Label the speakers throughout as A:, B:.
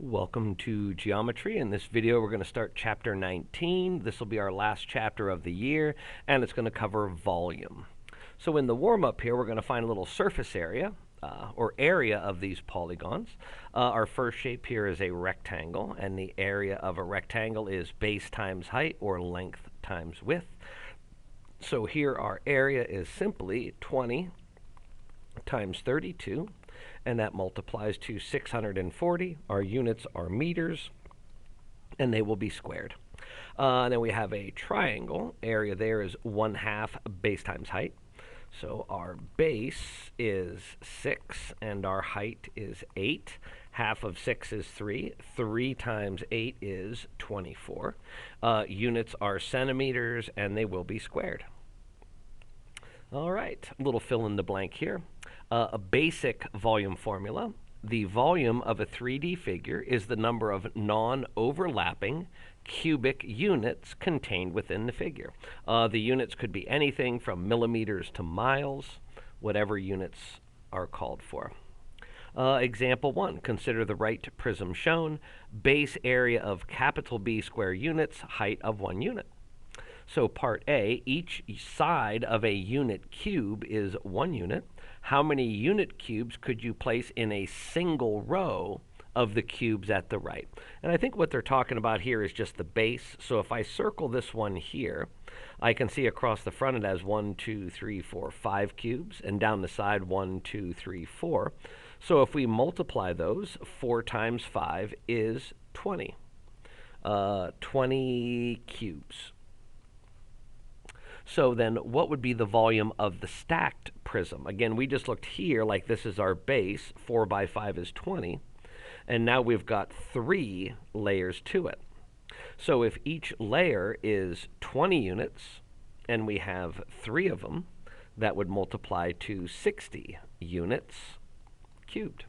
A: Welcome to Geometry. In this video, we're going to start Chapter 19. This will be our last chapter of the year, and it's going to cover volume. So in the warm-up here, we're going to find a little surface area, or area of these polygons. Our first shape here is a rectangle, and the area of a rectangle is base times height, or length times width. So here our area is simply 20 times 32. And that multiplies to 640. Our units are meters, and they will be squared. And then we have a triangle. Area there is 1/2 base times height. So our base is 6, and our height is 8. Half of 6 is 3. 3 times 8 is 24. Units are centimeters, and they will be squared. All right, a little fill in the blank here. A basic volume formula. The volume of a 3D figure is the number of non-overlapping cubic units contained within the figure. The units could be anything from millimeters to miles, whatever units are called for. Example 1, consider the right prism shown, base area of capital B square units, height of 1 unit. So part A, each side of a unit cube is 1 unit. How many unit cubes could you place in a single row of the cubes at the right? And I think what they're talking about here is just the base. So if I circle this one here, I can see across the front it has 1, 2, 3, 4, 5 cubes, and down the side 1, 2, 3, 4. So if we multiply those, 4 times 5 is 20. 20 cubes. So then what would be the volume of the stacked prism? Again, we just looked here like this is our base. 4 by 5 is 20. And now we've got 3 layers to it. So if each layer is 20 units, and we have 3 of them, that would multiply to 60 units cubed.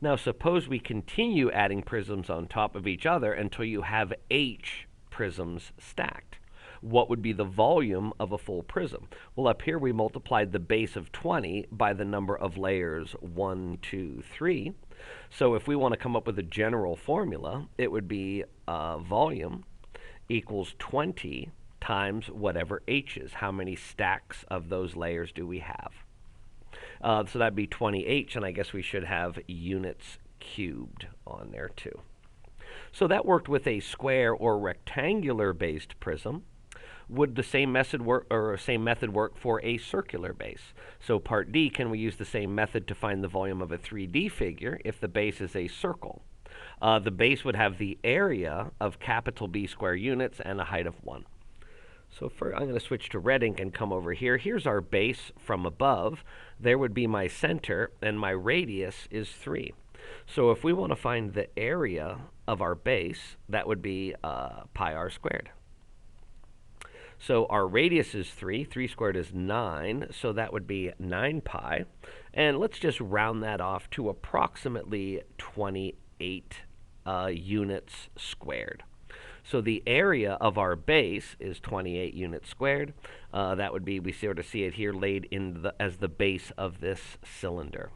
A: Now suppose we continue adding prisms on top of each other until you have H prisms stacked. What would be the volume of a full prism? Well, up here we multiplied the base of 20 by the number of layers 1, 2, 3. So if we want to come up with a general formula, it would be volume equals 20 times whatever H is. How many stacks of those layers do we have? So that'd be 20H, and I guess we should have units cubed on there too. So that worked with a square or rectangular based prism. Would the same method work for a circular base? So part D, can we use the same method to find the volume of a 3D figure if the base is a circle? The base would have the area of capital B square units and a height of 1. So I'm going to switch to red ink and come over here. Here's our base from above. There would be my center, and my radius is 3. So if we want to find the area of our base, that would be pi r squared. So our radius is 3. 3 squared is 9, so that would be 9 pi. And let's just round that off to approximately 28 units squared. So the area of our base is 28 units squared. That would be, we sort of see it here laid in as the base of this cylinder.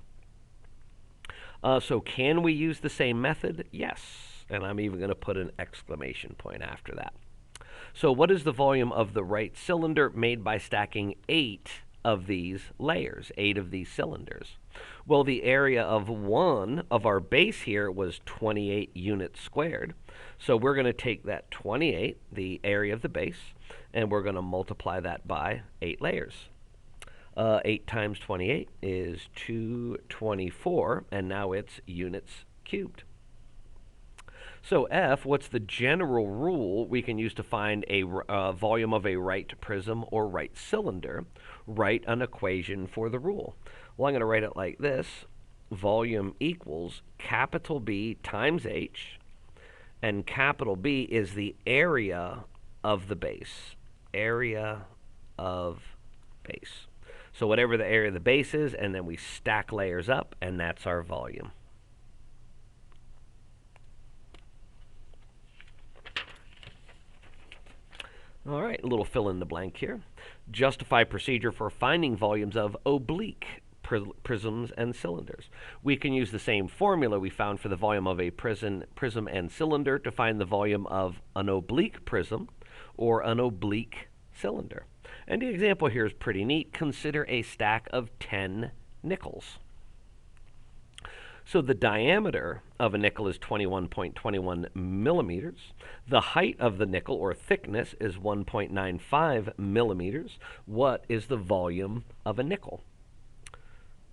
A: So can we use the same method? Yes. And I'm even going to put an exclamation point after that. So what is the volume of the right cylinder made by stacking 8 of these layers, 8 of these cylinders? Well, the area of one of our base here was 28 units squared. So we're going to take that 28, the area of the base, and we're going to multiply that by 8 layers. 8 times 28 is 224, and now it's units cubed. So F, what's the general rule we can use to find a volume of a right prism or right cylinder? Write an equation for the rule. Well, I'm going to write it like this. Volume equals capital B times H, and capital B is the area of the base. Area of base. So whatever the area of the base is, and then we stack layers up, and that's our volume. All right, a little fill in the blank here. Justify procedure for finding volumes of oblique prisms and cylinders. We can use the same formula we found for the volume of a prism and cylinder to find the volume of an oblique prism or an oblique cylinder. And the example here is pretty neat. Consider a stack of 10 nickels. So the diameter of a nickel is 21.21 millimeters. The height of the nickel, or thickness, is 1.95 millimeters. What is the volume of a nickel?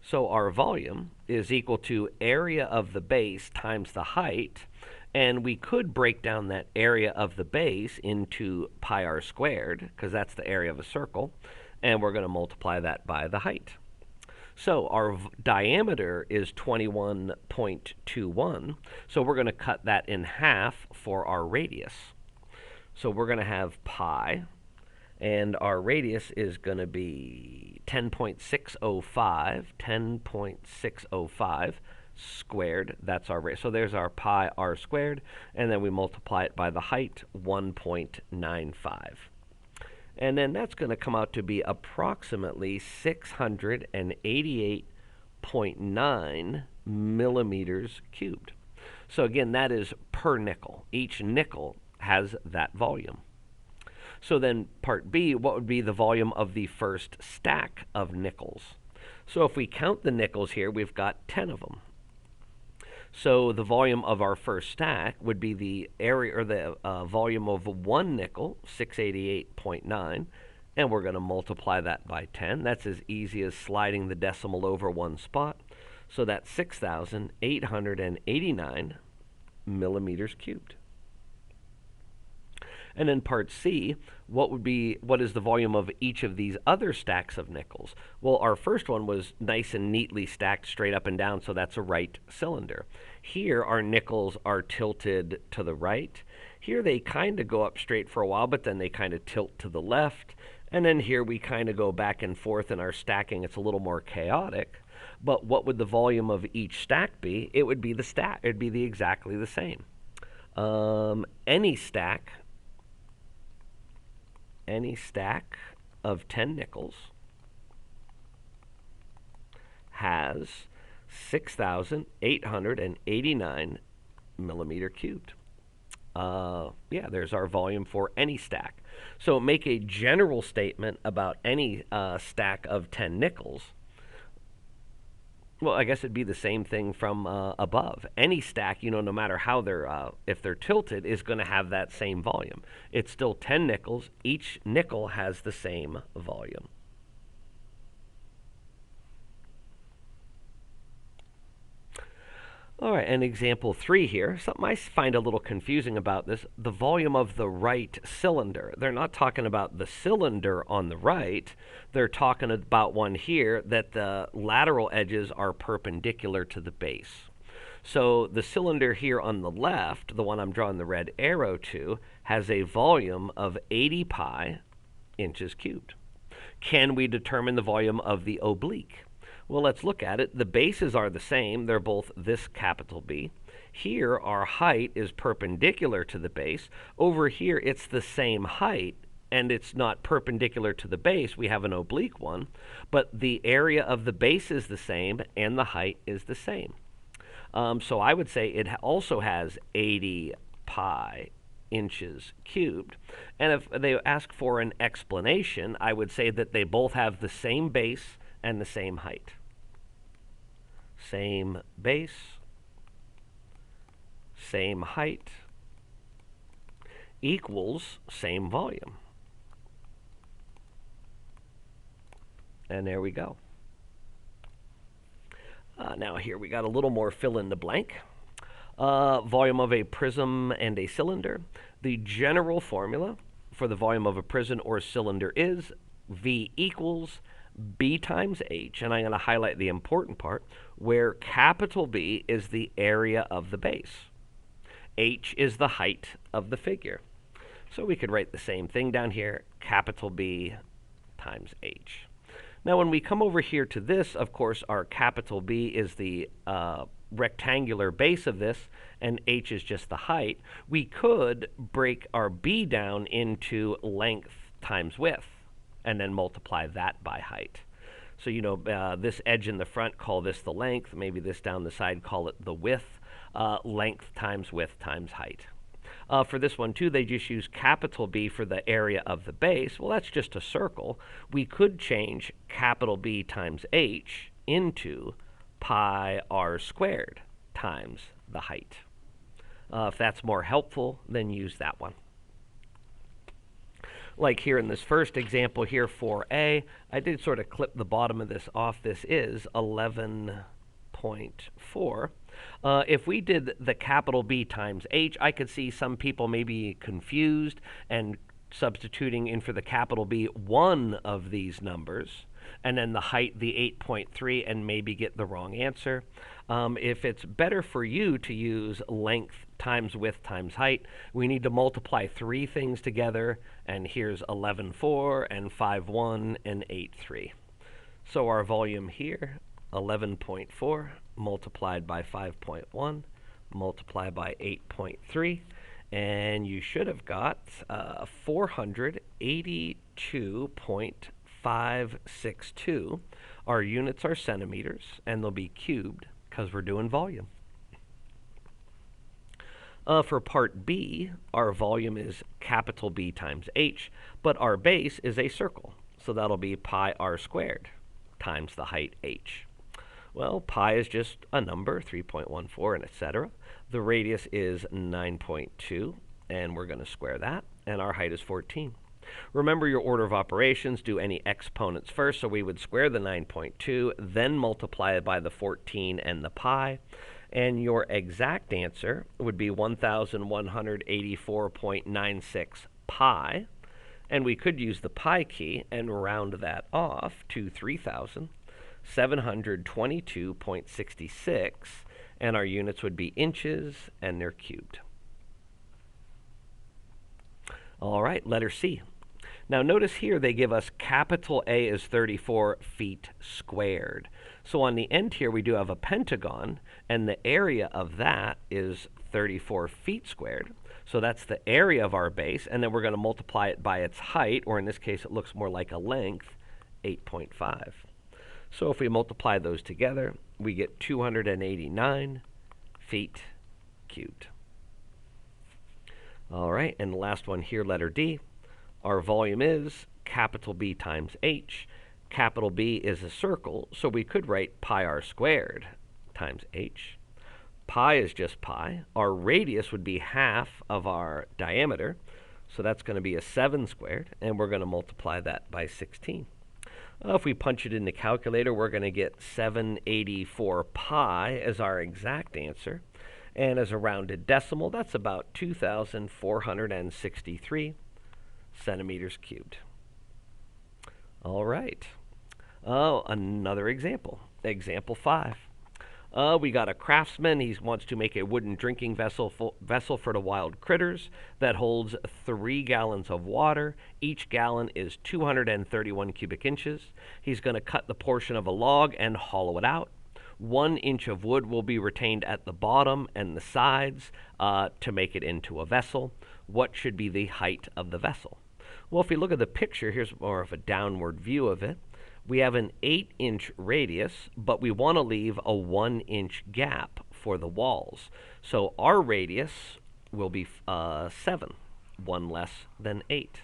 A: So our volume is equal to area of the base times the height. And we could break down that area of the base into pi r squared, because that's the area of a circle. And we're going to multiply that by the height. So our diameter is 21.21. So we're going to cut that in half for our radius. So we're going to have pi, and our radius is going to be 10.605 squared. That's our radius. So there's our pi r squared, and then we multiply it by the height, 1.95. And then that's going to come out to be approximately 688.9 millimeters cubed. So again, that is per nickel. Each nickel has that volume. So then part B, what would be the volume of the first stack of nickels? So if we count the nickels here, we've got 10 of them. So the volume of our first stack would be the area, or the volume of one nickel, 688.9, and we're going to multiply that by 10. That's as easy as sliding the decimal over one spot. So that's 6,889 millimeters cubed. And then part C, what is the volume of each of these other stacks of nickels? Well, our first one was nice and neatly stacked straight up and down, so that's a right cylinder. Here, our nickels are tilted to the right. Here, they kind of go up straight for a while, but then they kind of tilt to the left. And then here, we kind of go back and forth in our stacking. It's a little more chaotic. But what would the volume of each stack be? It would be the stack. It would be exactly the same. Any stack of 10 nickels has 6,889 millimeter cubed. Yeah, there's our volume for any stack. So make a general statement about any stack of 10 nickels. Well, I guess it'd be the same thing from above. Any stack, no matter how if they're tilted, is going to have that same volume. It's still 10 nickels. Each nickel has the same volume. All right, and example 3 here. Something I find a little confusing about this, the volume of the right cylinder. They're not talking about the cylinder on the right. They're talking about one here that the lateral edges are perpendicular to the base. So the cylinder here on the left, the one I'm drawing the red arrow to, has a volume of 80 pi inches cubed. Can we determine the volume of the oblique? Well, let's look at it. The bases are the same. They're both this capital B. Here, our height is perpendicular to the base. Over here, it's the same height, and it's not perpendicular to the base. We have an oblique one. But the area of the base is the same, and the height is the same. So I would say it also has 80 pi inches cubed. And if they ask for an explanation, I would say that they both have the same base and the same height. Same base, same height, equals same volume. And there we go. Now here we got a little more fill in the blank. Volume of a prism and a cylinder. The general formula for the volume of a prism or cylinder is V equals B times H, and I'm going to highlight the important part, where capital B is the area of the base. H is the height of the figure. So we could write the same thing down here, capital B times H. Now when we come over here to this, of course, our capital B is the rectangular base of this, and H is just the height. We could break our B down into length times width, and then multiply that by height. So, this edge in the front, call this the length. Maybe this down the side, call it the width. Length times width times height. For this one, too, they just use capital B for the area of the base. Well, that's just a circle. We could change capital B times h into pi r squared times the height. If that's more helpful, then use that one. Like here in this first example here for A, I did sort of clip the bottom of this off. This is 11.4. If we did the capital B times h, I could see some people may be confused and substituting in for the capital B one of these numbers, and then the height, the 8.3, and maybe get the wrong answer. If it's better for you to use length times width times height, we need to multiply three things together, and here's 11.4 and 5.1 and 8.3. So our volume here, 11.4 multiplied by 5.1 multiplied by 8.3, and you should have got 482.562. Our units are centimeters, and they'll be cubed because we're doing volume. For part B, our volume is capital B times h, but our base is a circle. So that'll be pi r squared times the height h. Well, pi is just a number, 3.14, and etc. The radius is 9.2, and we're going to square that, and our height is 14. Remember your order of operations, do any exponents first, so we would square the 9.2, then multiply it by the 14 and the pi, and your exact answer would be 1,184.96 pi, and we could use the pi key and round that off to 3,722.66, and our units would be inches, and they're cubed. All right, letter C. Now notice here they give us capital A is 34 feet squared. So on the end here we do have a pentagon, and the area of that is 34 feet squared. So that's the area of our base, and then we're going to multiply it by its height, or in this case it looks more like a length, 8.5. So if we multiply those together, we get 289 feet cubed. All right, and the last one here, letter D. Our volume is capital B times h. Capital B is a circle, so we could write pi r squared times h. Pi is just pi. Our radius would be half of our diameter, so that's going to be a 7 squared, and we're going to multiply that by 16. If we punch it in the calculator, we're going to get 784 pi as our exact answer. And as a rounded decimal, that's about 2,463 centimeters cubed. All right. Another example. Example 5. We got a craftsman. He wants to make a wooden drinking vessel for the wild critters that holds 3 gallons of water. Each gallon is 231 cubic inches. He's going to cut the portion of a log and hollow it out. 1 inch of wood will be retained at the bottom and the sides to make it into a vessel. What should be the height of the vessel? Well, if we look at the picture, here's more of a downward view of it. We have an 8-inch radius, but we want to leave a 1-inch gap for the walls. So our radius will be 7, 1 less than 8.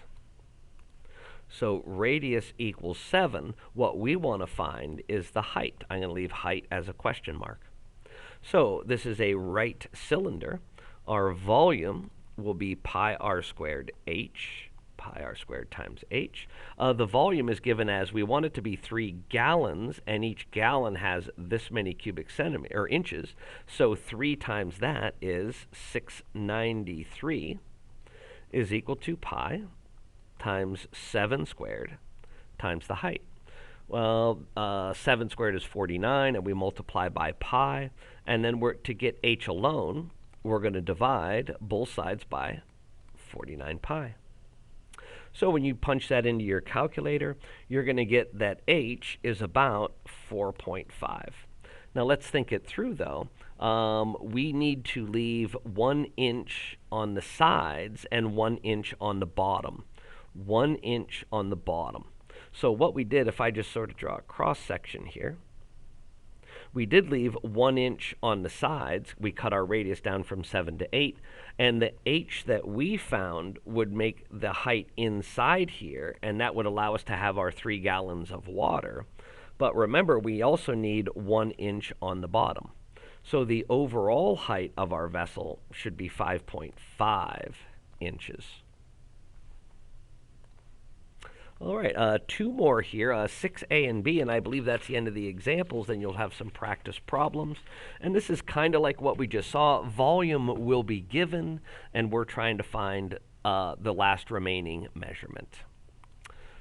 A: So radius equals 7. What we want to find is the height. I'm going to leave height as a question mark. So this is a right cylinder. Our volume will be pi r squared h, pi r squared times h. The volume is given as we want it to be 3 gallons, and each gallon has this many cubic centimeters or inches. So 3 times that is 693 is equal to pi times 7 squared times the height. Well, 7 squared is 49, and we multiply by pi. And then to get h alone, we're going to divide both sides by 49 pi. So when you punch that into your calculator, you're going to get that h is about 4.5. Now let's think it through, though. We need to leave 1 inch on the sides and 1 inch on the bottom. 1 inch on the bottom. So what we did, if I just sort of draw a cross section here, we did leave 1 inch on the sides. We cut our radius down from 7 to 8. And the h that we found would make the height inside here, and that would allow us to have our 3 gallons of water. But remember, we also need 1 inch on the bottom. So the overall height of our vessel should be 5.5 inches. All right, 2 more here, 6A and B, and I believe that's the end of the examples. Then you'll have some practice problems. And this is kind of like what we just saw. Volume will be given, and we're trying to find the last remaining measurement.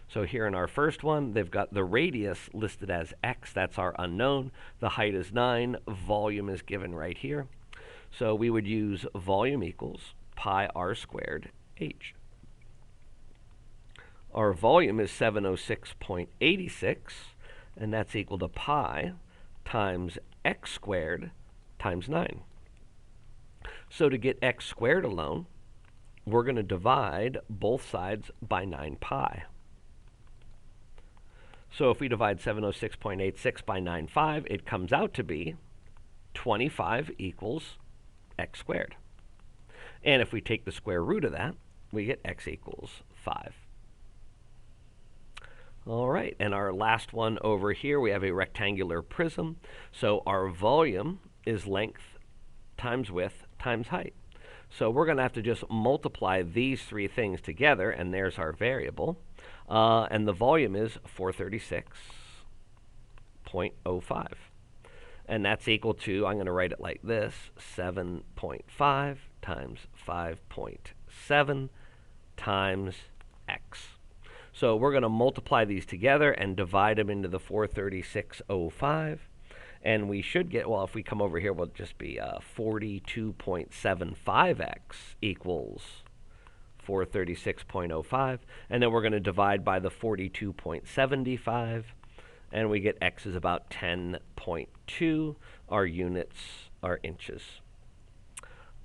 A: So here in our first one, they've got the radius listed as x. That's our unknown. The height is 9. Volume is given right here. So we would use volume equals pi r squared h. Our volume is 706.86, and that's equal to pi times x squared times 9. So to get x squared alone, we're going to divide both sides by 9 pi. So if we divide 706.86 by 9.5, it comes out to be 25 equals x squared. And if we take the square root of that, we get x equals 5. All right, and our last one over here, we have a rectangular prism. So our volume is length times width times height. So we're going to have to just multiply these 3 things together, and there's our variable. And the volume is 436.05. And that's equal to, I'm going to write it like this, 7.5 times 5.7 times x. So we're going to multiply these together and divide them into the 436.05. And we should get, well, if we come over here, we'll just be 42.75x equals 436.05. And then we're going to divide by the 42.75. And we get x is about 10.2. Our units are inches.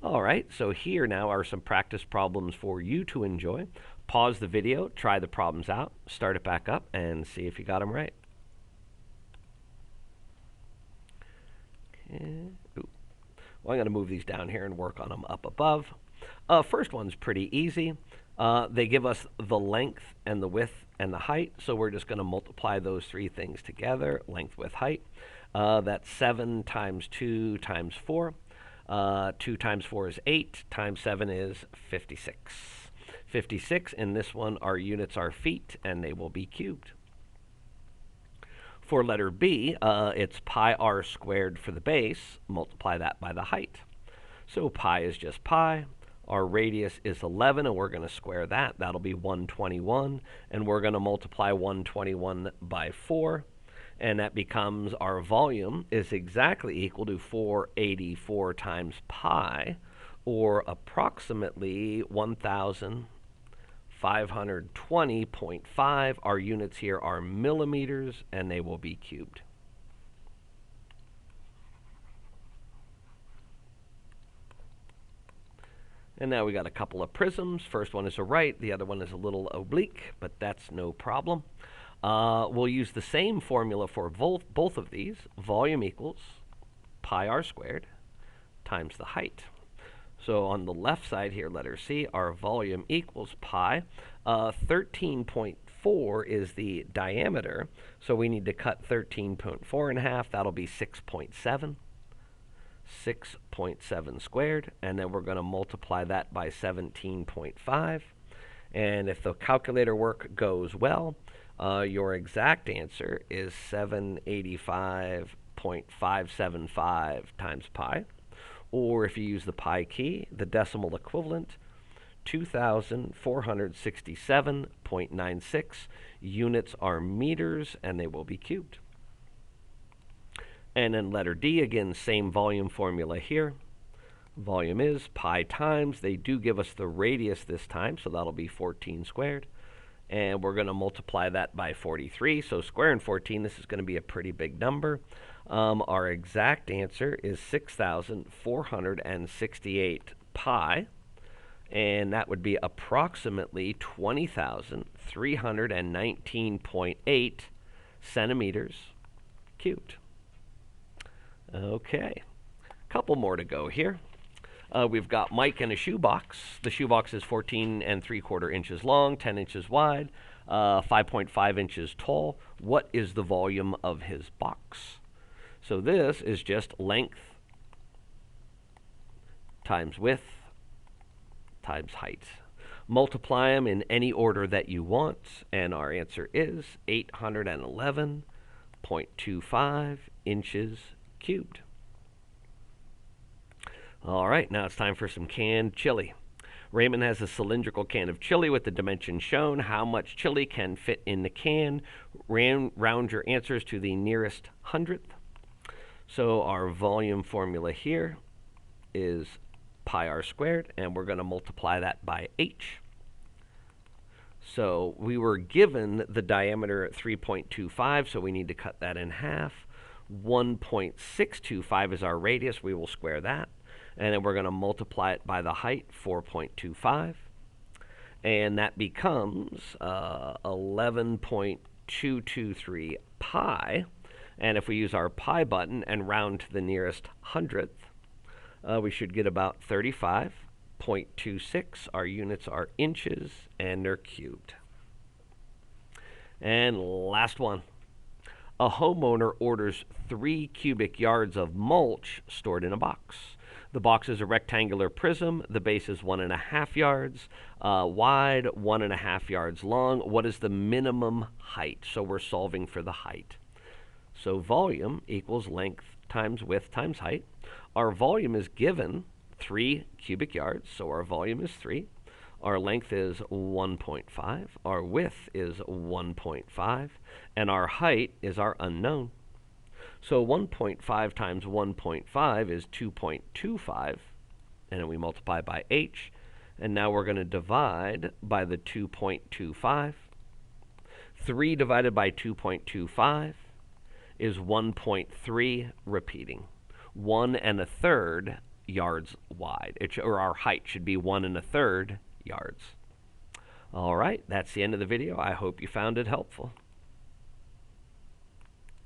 A: All right, so here now are some practice problems for you to enjoy. Pause the video, try the problems out, start it back up, and see if you got them right. Okay. Ooh. Well, I'm going to move these down here and work on them up above. First one's pretty easy. They give us the length and the width and the height, so we're just going to multiply those 3 things together, length, width, height. That's 7 times 2 times 4. 2 times 4 is 8, times 7 is 56. 56, in this one, our units are feet, and they will be cubed. For letter B, it's pi r squared for the base. Multiply that by the height. So pi is just pi. Our radius is 11, and we're going to square that. That'll be 121, and we're going to multiply 121 by 4. And that becomes our volume is exactly equal to 484 times pi, or approximately 1,520.5. Our units here are millimeters, and they will be cubed. And now we got a couple of prisms. First one is a right, the other one is a little oblique, but that's no problem. We'll use the same formula for both of these. Volume equals pi r squared times the height. So on the left side here, letter C, our volume equals pi. 13.4 is the diameter, so we need to cut 13.4 in half. That'll be 6.7. 6.7 squared, and then we're going to multiply that by 17.5. And if the calculator work goes well, your exact answer is 785.575 times pi. Or if you use the pi key, the decimal equivalent, 2,467.96 units are meters, and they will be cubed. And then letter D, again, same volume formula here. Volume is pi times, they do give us the radius this time, so that'll be 14 squared. And we're going to multiply that by 43. So squaring 14, this is going to be a pretty big number. Our exact answer is 6,468 pi. And that would be approximately 20,000 319.8 centimeters cubed. Okay, couple more to go here. We've got Mike in a shoebox. The shoebox is 14 3/4 inches long, 10 inches wide, 5.5 inches tall. What is the volume of his box? So this is just length times width times height. Multiply them in any order that you want, and our answer is 811.25 inches cubed. All right, now it's time for some canned chili. Raymond has a cylindrical can of chili with the dimensions shown. How much chili can fit in the can? Round your answers to the nearest hundredth. So our volume formula here is pi r squared, and we're going to multiply that by h. So we were given the diameter at 3.25, so we need to cut that in half. 1.625 is our radius. We will square that. And then we're going to multiply it by the height, 4.25. And that becomes 11.223 pi. And if we use our pi button and round to the nearest hundredth, we should get about 35.26. Our units are inches, and they're cubed. And last one. A homeowner orders 3 cubic yards of mulch stored in a box. The box is a rectangular prism. The base is 1.5 yards wide, 1.5 yards long. What is the minimum height? So we're solving for the height. So volume equals length times width times height. Our volume is given 3 cubic yards, so our volume is 3. Our length is 1.5. Our width is 1.5. And our height is our unknown. So 1.5 times 1.5 is 2.25, and then we multiply by h, and now we're going to divide by the 2.25. 3 divided by 2.25 is 1.3, repeating. 1 1/3 yards wide, or our height should be 1 1/3 yards. All right, that's the end of the video. I hope you found it helpful.